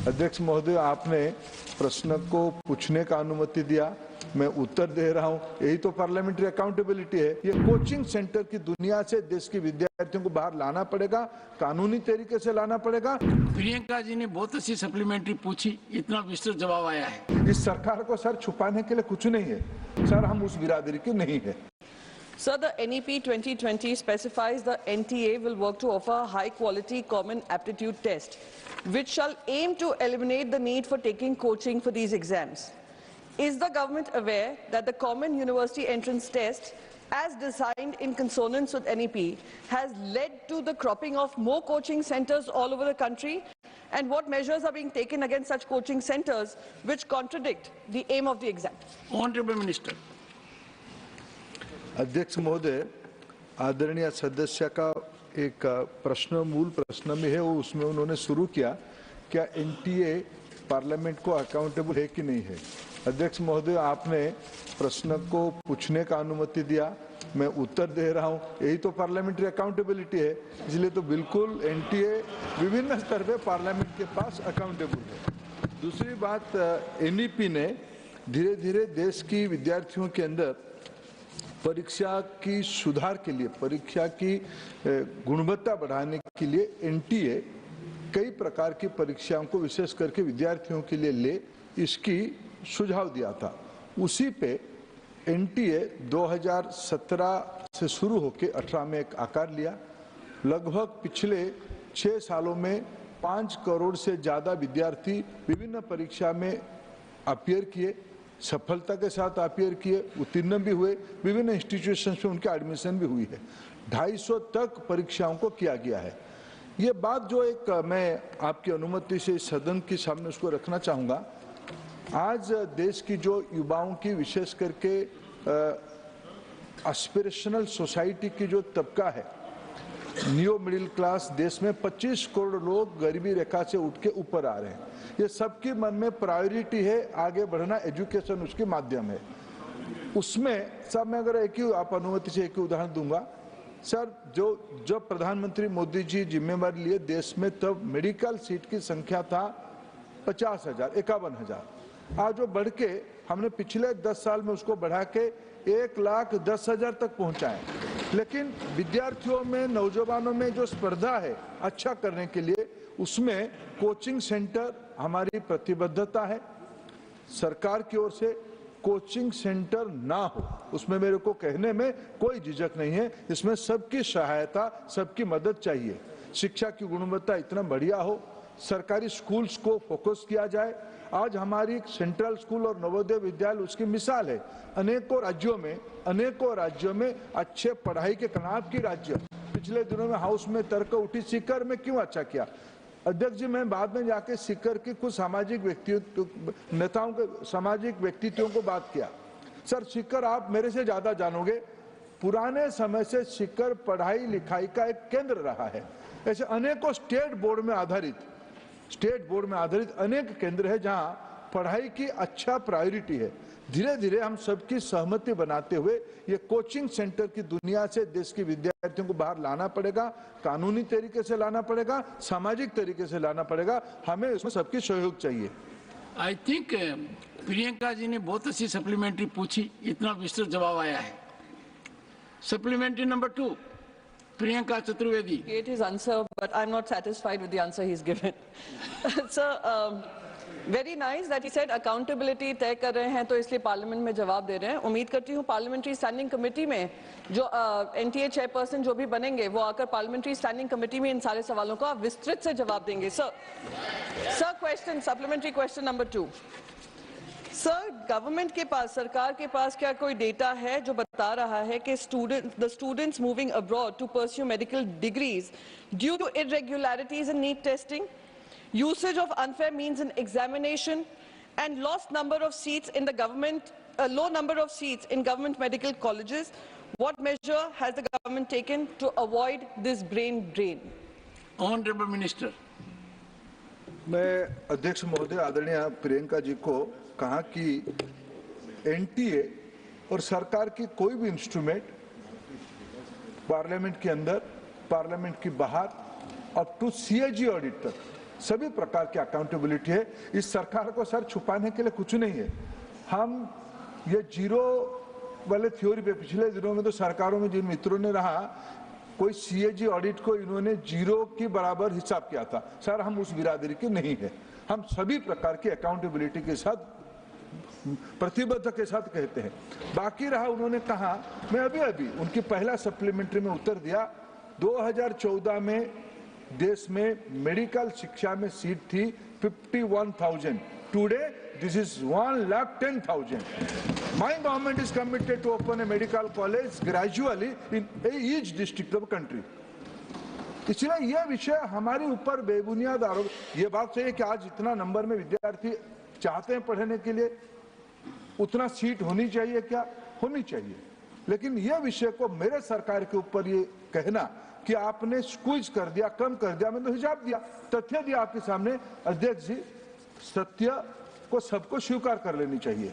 अध्यक्ष महोदय, आपने प्रश्न को पूछने का अनुमति दिया, मैं उत्तर दे रहा हूं। यही तो पार्लियामेंट्री अकाउंटेबिलिटी है। ये कोचिंग सेंटर की दुनिया से देश के विद्यार्थियों को बाहर लाना पड़ेगा, कानूनी तरीके से लाना पड़ेगा। प्रियंका जी ने बहुत अच्छी सप्लीमेंट्री पूछी, इतना विस्तृत जवाब आया है। इस सरकार को सर छुपाने के लिए कुछ नहीं है सर, हम उस बिरादरी के नहीं है। Sir, the NEP 2020 specifies the NTA will work to offer a high-quality common aptitude test, which shall aim to eliminate the need for taking coaching for these exams. Is the government aware that the Common University Entrance Test, as designed in consonance with NEP, has led to the cropping of more coaching centres all over the country? And what measures are being taken against such coaching centres which contradict the aim of the exam? Honourable Minister. अध्यक्ष महोदय, आदरणीय सदस्य का एक प्रश्न मूल प्रश्न में है, वो उसमें उन्होंने शुरू किया क्या एनटीए पार्लियामेंट को अकाउंटेबल है कि नहीं है। अध्यक्ष महोदय, आपने प्रश्न को पूछने का अनुमति दिया, मैं उत्तर दे रहा हूं। यही तो पार्लियामेंट्री अकाउंटेबिलिटी है, इसलिए तो बिल्कुल एनटीए विभिन्न स्तर पे पार्लियामेंट के पास अकाउंटेबल है। दूसरी बात, एनईपी ने धीरे धीरे देश की विद्यार्थियों के अंदर परीक्षा की सुधार के लिए, परीक्षा की गुणवत्ता बढ़ाने के लिए एनटीए कई प्रकार की परीक्षाओं को विशेष करके विद्यार्थियों के लिए ले, इसकी सुझाव दिया था। उसी पे एनटीए 2017 से शुरू होकर 18 में एक आकार लिया। लगभग पिछले 6 सालों में 5 करोड़ से ज़्यादा विद्यार्थी विभिन्न परीक्षा में अपीयर किए, सफलता के साथ अपीयर किए, उत्तीर्ण भी हुए, विभिन्न इंस्टीट्यूशंस में उनके एडमिशन भी हुई है। 250 तक परीक्षाओं को किया गया है। ये बात जो एक मैं आपकी अनुमति से सदन के सामने उसको रखना चाहूँगा। आज देश की जो युवाओं की विशेष करके एस्पिरेशनल सोसाइटी की जो तबका है, न्यू मिडिल क्लास, देश में 25 करोड़ लोग गरीबी रेखा से उठ के ऊपर आ रहे हैं। ये सबके मन में प्रायोरिटी है आगे बढ़ना, एजुकेशन उसके माध्यम है। उसमें सब मैं अगर एक ही आप अनुमति से एक ही उदाहरण दूंगा सर, जब प्रधानमंत्री मोदी जी जिम्मेवारी लिए देश में, तब मेडिकल सीट की संख्या था 50,000, 51,000। आज वो बढ़ के हमने पिछले 10 साल में उसको बढ़ा के 1,10,000 तक पहुंचाए। लेकिन विद्यार्थियों में, नौजवानों में जो स्पर्धा है अच्छा करने के लिए, उसमें कोचिंग सेंटर हमारी प्रतिबद्धता है। सरकार की ओर से कोचिंग सेंटर ना हो, उसमें मेरे को कहने में कोई झिझक नहीं है। इसमें सबकी सहायता, सबकी मदद चाहिए। शिक्षा की गुणवत्ता इतना बढ़िया हो, सरकारी स्कूल्स को फोकस किया जाए। आज हमारी सेंट्रल स्कूल और नवोदय विद्यालय उसकी मिसाल है। अनेकों राज्यों में अच्छे पढ़ाई के कनाब की राज्य, पिछले दिनों में हाउस में तर्क उठी सीकर में क्यों अच्छा किया। अध्यक्ष जी, मैं बाद में जाके सीकर की कुछ सामाजिक नेताओं के सामाजिक व्यक्तित्वों को बात किया। सर, सीकर आप मेरे से ज्यादा जानोगे, पुराने समय से सीकर पढ़ाई लिखाई का एक केंद्र रहा है। ऐसे अनेकों स्टेट बोर्ड में आधारित अनेक केंद्र है जहां पढ़ाई की अच्छा प्रायोरिटी है। धीरे धीरे हम सबकी सहमति बनाते हुए ये कोचिंग सेंटर की दुनिया से देश के विद्यार्थियों को बाहर लाना पड़ेगा, कानूनी तरीके से लाना पड़ेगा, सामाजिक तरीके से लाना पड़ेगा। हमें इसमें सबकी सहयोग चाहिए। आई थिंक प्रियंका जी ने बहुत अच्छी सप्लीमेंट्री पूछी, इतना विस्तृत जवाब आया है। Supplementary number 2, Priyanka Chaturvedi. It is answer, but I'm not satisfied with the answer he's given. Sir, very nice that he said accountability तय कर रहे हैं तो इसलिए पार्लियामेंट में जवाब दे रहे हैं। उम्मीद करती हूँ पार्लियामेंट्री स्टैंडिंग कमेटी में जो एनटीए चेयरपर्सन जो भी बनेंगे वो आकर पार्लियामेंट्री स्टैंडिंग कमेटी में इन सारे सवालों का विस्तृत से जवाब देंगे। Sir question, supplementary question number 2। Sir, government के पास, सरकार के पास क्या कोई डेटा है जो बता रहा है कि the students moving abroad to pursue medical degrees due to irregularities in NEET testing, usage of unfair means in examination, and low number of seats in government medical colleges, what measure has the government taken to avoid this brain drain? Honorable Minister. मैं अध्यक्ष महोदय आदरणीय प्रियंका जी को कहा कि NTA और सरकार की कोई भी इंस्ट्रूमेंट पार्लियामेंट के अंदर, पार्लियामेंट के बाहर, अप टू सीएजी ऑडिट तक सभी प्रकार की अकाउंटेबिलिटी है। इस सरकार को सर छुपाने के लिए कुछ नहीं है। हम ये जीरो वाले थ्योरी पे पिछले दिनों में तो सरकारों में जिन मित्रों ने रहा, कोई सीएजी ऑडिट को इन्होंने जीरो की बराबर हिसाब किया था। सर हम उस बिरादरी के नहीं है। हम सभी प्रकार की अकाउंटेबिलिटी के साथ प्रतिबद्ध के साथ कहते हैं। बाकी रहा, उन्होंने कहा, मैं अभी उनकी पहला सप्लीमेंट्री में उत्तर दिया, 2014 में देश में मेडिकल शिक्षा में सीट थी 51,000। Today this is 1,10,000। My government is committed to open a medical college gradually in each district of country. इसलिए यह विषय हमारे ऊपर बेबुनियाद आरोप। ये बात सही है कि आज इतना नंबर में विद्यार्थी चाहते हैं पढ़ने के लिए, उतना सीट होनी चाहिए, क्या होनी चाहिए। लेकिन यह विषय को मेरे सरकार के ऊपर ये कहना कि आपने स्क्वीज कर दिया, कम कर दिया, मैंने तो हिसाब दिया, तथ्य दिया आपके सामने। अध्यक्ष जी, सत्य को सबको स्वीकार कर लेनी चाहिए।